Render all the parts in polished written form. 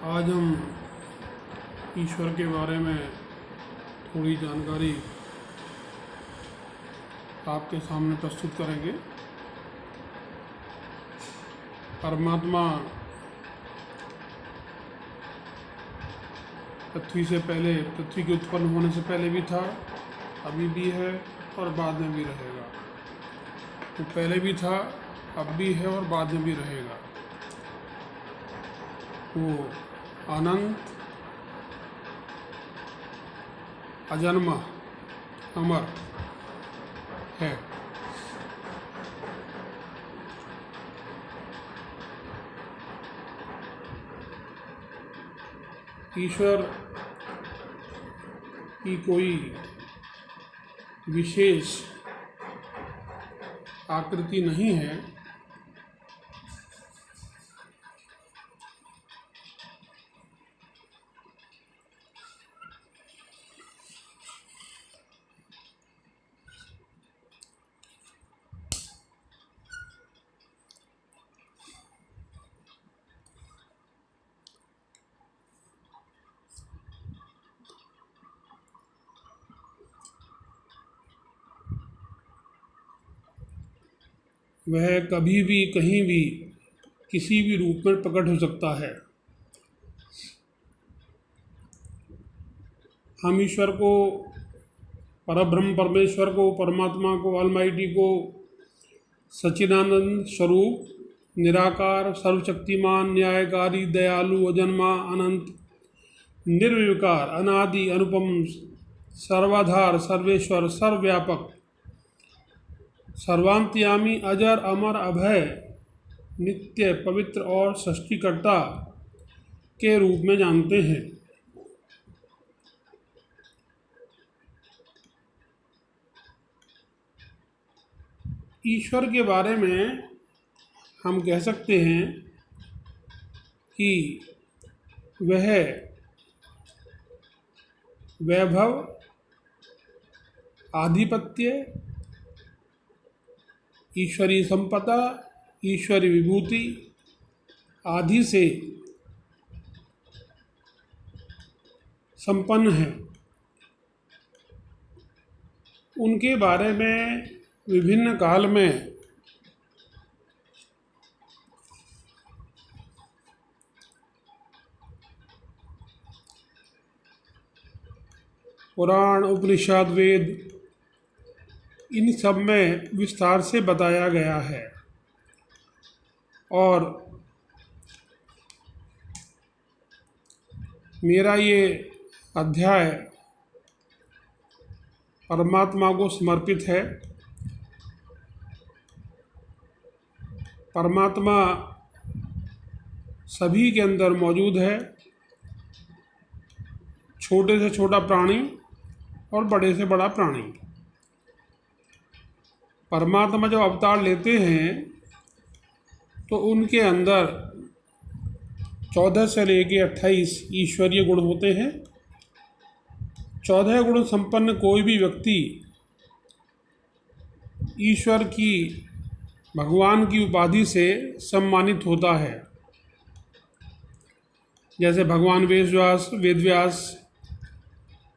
आज हम ईश्वर के बारे में थोड़ी जानकारी आपके सामने प्रस्तुत करेंगे। परमात्मा पृथ्वी से पहले, पृथ्वी के उत्पन्न होने से पहले भी था, अभी भी है और बाद में भी रहेगा। तो पहले भी था, अब भी है और बाद में भी रहेगा। वो अनंत, अजन्मा, अमर है। ईश्वर की कोई विशेष आकृति नहीं है। वह कभी भी, कहीं भी, किसी भी रूप में प्रकट हो सकता है। हम ईश्वर को, परब्रह्म परमेश्वर को, परमात्मा को, ऑलमाइटी को सच्चिदानंद स्वरूप, निराकार, सर्वशक्तिमान, न्यायकारी, दयालु, अजन्मा, अनंत, निर्विकार, अनादि, अनुपम, सर्वाधार, सर्वेश्वर, सर्वव्यापक, सर्वांतयामी, अजर, अमर, अभय, नित्य, पवित्र और सृष्टिकर्ता के रूप में जानते हैं। ईश्वर के बारे में हम कह सकते हैं कि वह वैभव, आधिपत्य, ईश्वरीय संपदा, ईश्वरीय विभूति आदि से संपन्न है। उनके बारे में विभिन्न काल में पुराण, उपनिषद, वेद, इन सब में विस्तार से बताया गया है। और मेरा ये अध्याय परमात्मा को समर्पित है। परमात्मा सभी के अंदर मौजूद है, छोटे से छोटा प्राणी और बड़े से बड़ा प्राणी। परमात्मा जब अवतार लेते हैं तो उनके अंदर 14 से लेके 28 ईश्वरीय गुण होते हैं। 14 गुण संपन्न कोई भी व्यक्ति ईश्वर की, भगवान की उपाधि से सम्मानित होता है। जैसे भगवान वेदव्यास,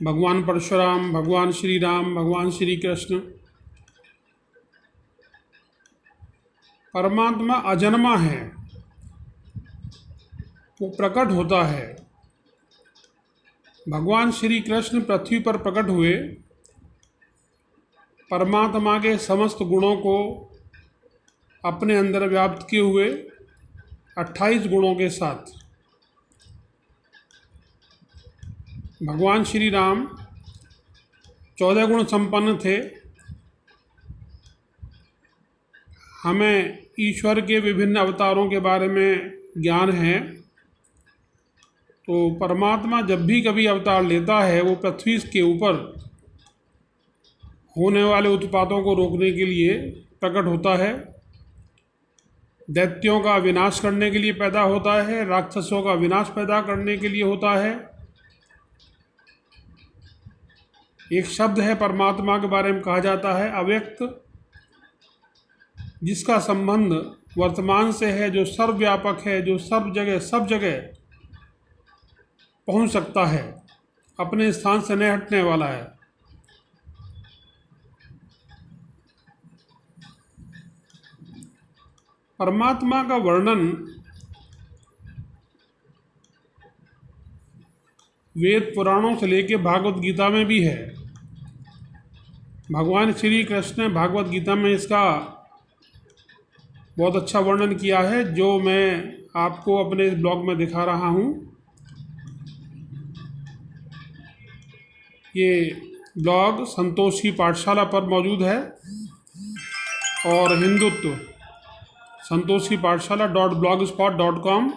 भगवान परशुराम, भगवान श्री राम, भगवान श्री कृष्ण। परमात्मा अजन्मा है, वो प्रकट होता है। भगवान श्री कृष्ण पृथ्वी पर प्रकट हुए परमात्मा के समस्त गुणों को अपने अंदर व्याप्त किए हुए 28 गुणों के साथ। भगवान श्री राम 14 गुण संपन्न थे। हमें ईश्वर के विभिन्न अवतारों के बारे में ज्ञान है। तो परमात्मा जब भी कभी अवतार लेता है वो पृथ्वी के ऊपर होने वाले उत्पातों को रोकने के लिए प्रकट होता है। दैत्यों का विनाश करने के लिए पैदा होता है, राक्षसों का विनाश पैदा करने के लिए होता है। एक शब्द है परमात्मा के बारे में, कहा जाता है अव्यक्त, जिसका संबंध वर्तमान से है, जो सर्वव्यापक है, जो सब जगह पहुंच सकता है, अपने स्थान से नहीं हटने वाला है। परमात्मा का वर्णन वेद पुराणों से लेकर भागवत गीता में भी है। भगवान श्री कृष्ण ने भागवत गीता में इसका बहुत अच्छा वर्णन किया है, जो मैं आपको अपने इस ब्लॉग में दिखा रहा हूँ। ये ब्लॉग संतोष की पाठशाला पर मौजूद है और हिंदुत्व संतोष की पाठशाला .blogspot.com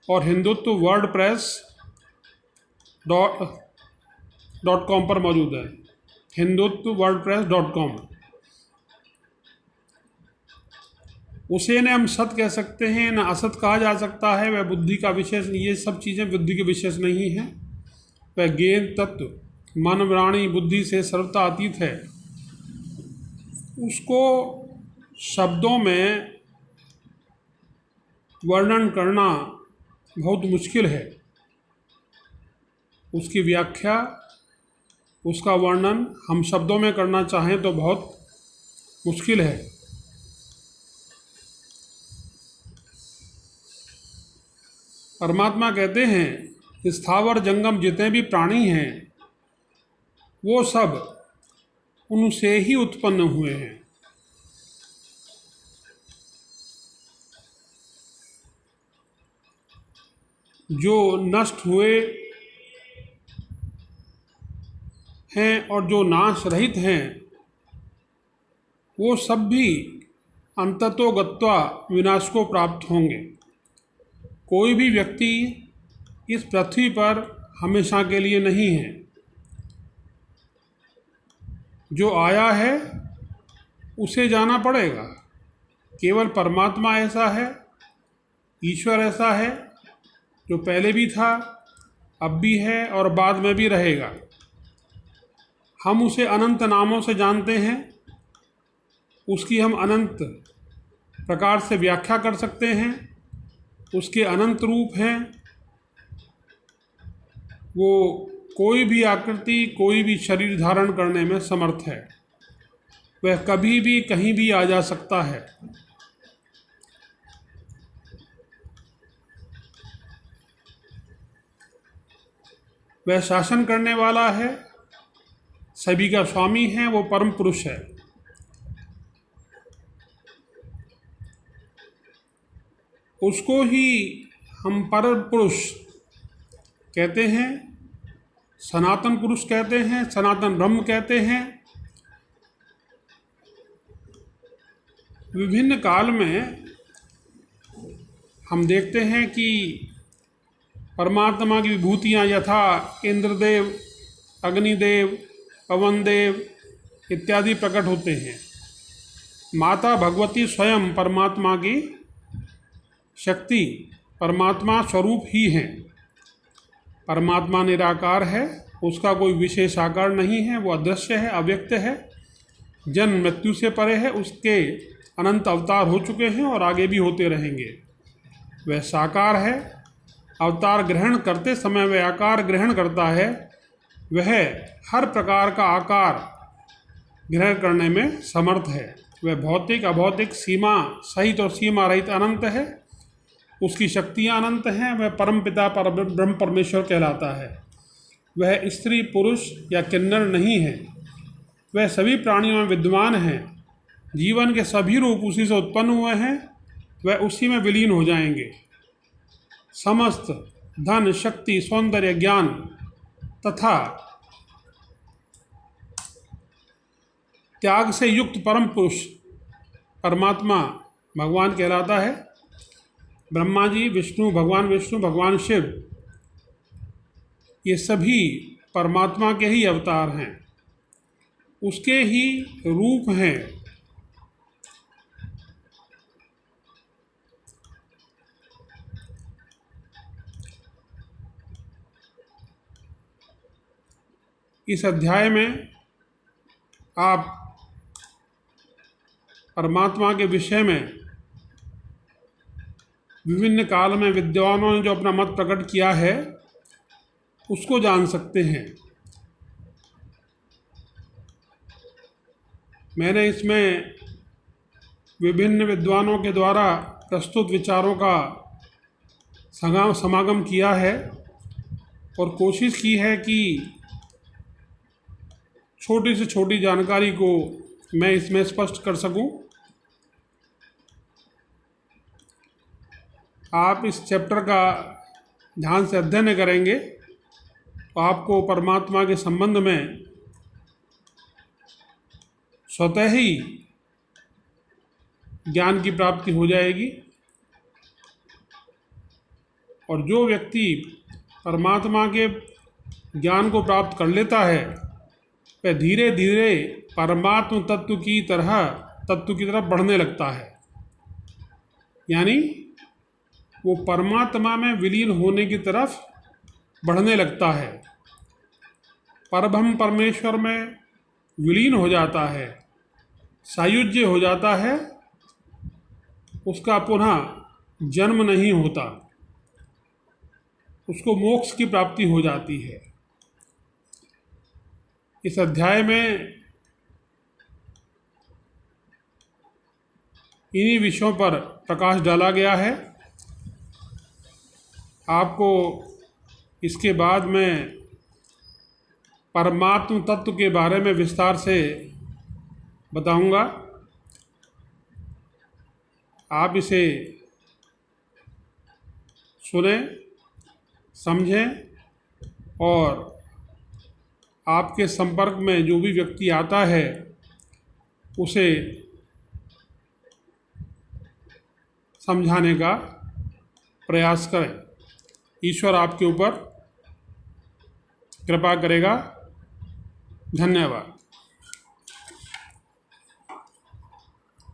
और हिंदुत्व wordpress.com पर मौजूद है। हिंदुत्व wordpress.com। उसे न हम सत कह सकते हैं, न असत कहा जा सकता है। वह बुद्धि का विशेष, ये सब चीज़ें बुद्धि के विशेष नहीं हैं। वह ज्ञेय तत्व मन वाणी बुद्धि से सर्वथा अतीत है। उसको शब्दों में वर्णन करना बहुत मुश्किल है। उसकी व्याख्या, उसका वर्णन हम शब्दों में करना चाहें तो बहुत मुश्किल है। परमात्मा कहते हैं स्थावर जंगम जितने भी प्राणी हैं वो सब उनसे ही उत्पन्न हुए हैं। जो नष्ट हुए हैं और जो नाश रहित हैं वो सब भी अंततो गत्वा विनाश को प्राप्त होंगे। कोई भी व्यक्ति इस पृथ्वी पर हमेशा के लिए नहीं है। जो आया है उसे जाना पड़ेगा। केवल परमात्मा ऐसा है, ईश्वर ऐसा है जो पहले भी था, अब भी है और बाद में भी रहेगा। हम उसे अनंत नामों से जानते हैं, उसकी हम अनंत प्रकार से व्याख्या कर सकते हैं। उसके अनंत रूप हैं। वो कोई भी आकृति, कोई भी शरीर धारण करने में समर्थ है। वह कभी भी कहीं भी आ जा सकता है। वह शासन करने वाला है, सभी का स्वामी है, वो परम पुरुष है। उसको ही हम परम पुरुष कहते हैं, सनातन पुरुष कहते हैं, सनातन ब्रह्म कहते हैं। विभिन्न काल में हम देखते हैं कि परमात्मा की विभूतियाँ यथा इंद्रदेव, अग्निदेव, पवन देव इत्यादि प्रकट होते हैं। माता भगवती स्वयं परमात्मा की शक्ति, परमात्मा स्वरूप ही हैं। परमात्मा निराकार है, उसका कोई विशेष आकार नहीं है, वो अदृश्य है, अव्यक्त है, जन्म मृत्यु से परे है। उसके अनंत अवतार हो चुके हैं और आगे भी होते रहेंगे। वह साकार है। अवतार ग्रहण करते समय वह आकार ग्रहण करता है। वह हर प्रकार का आकार ग्रहण करने में समर्थ है। वह भौतिक, अभौतिक, सीमा सहित और सीमा रहित अनंत है। उसकी शक्तियाँ अनंत हैं। वह परम पिता ब्रह्म परमेश्वर कहलाता है। वह स्त्री, पुरुष या किन्नर नहीं है। वह सभी प्राणियों में विद्यमान हैं। जीवन के सभी रूप उसी से उत्पन्न हुए हैं। वह उसी में विलीन हो जाएंगे। समस्त धन, शक्ति, सौंदर्य, ज्ञान तथा त्याग से युक्त परम पुरुष परमात्मा भगवान कहलाता है। ब्रह्मा जी, विष्णु, भगवान शिव, ये सभी परमात्मा के ही अवतार हैं, उसके ही रूप हैं। इस अध्याय में आप परमात्मा के विषय में विभिन्न काल में विद्वानों ने जो अपना मत प्रकट किया है उसको जान सकते हैं। मैंने इसमें विभिन्न विद्वानों के द्वारा प्रस्तुत विचारों का समागम किया है और कोशिश की है कि छोटी से छोटी जानकारी को मैं इसमें स्पष्ट कर सकूं। आप इस चैप्टर का ध्यान से अध्ययन करेंगे तो आपको परमात्मा के संबंध में स्वतः ही ज्ञान की प्राप्ति हो जाएगी। और जो व्यक्ति परमात्मा के ज्ञान को प्राप्त कर लेता है वह धीरे धीरे परमात्म तत्व की तरफ बढ़ने लगता है, यानी वो परमात्मा में विलीन होने की तरफ बढ़ने लगता है, परब्रह्म परमेश्वर में विलीन हो जाता है, सायुज्य हो जाता है, उसका पुनः जन्म नहीं होता, उसको मोक्ष की प्राप्ति हो जाती है। इस अध्याय में इन्हीं विषयों पर प्रकाश डाला गया है। आपको इसके बाद में परमात्म तत्व के बारे में विस्तार से बताऊंगा। आप इसे सुनें, समझें और आपके संपर्क में जो भी व्यक्ति आता है उसे समझाने का प्रयास करें। ईश्वर आपके ऊपर कृपा करेगा। धन्यवाद।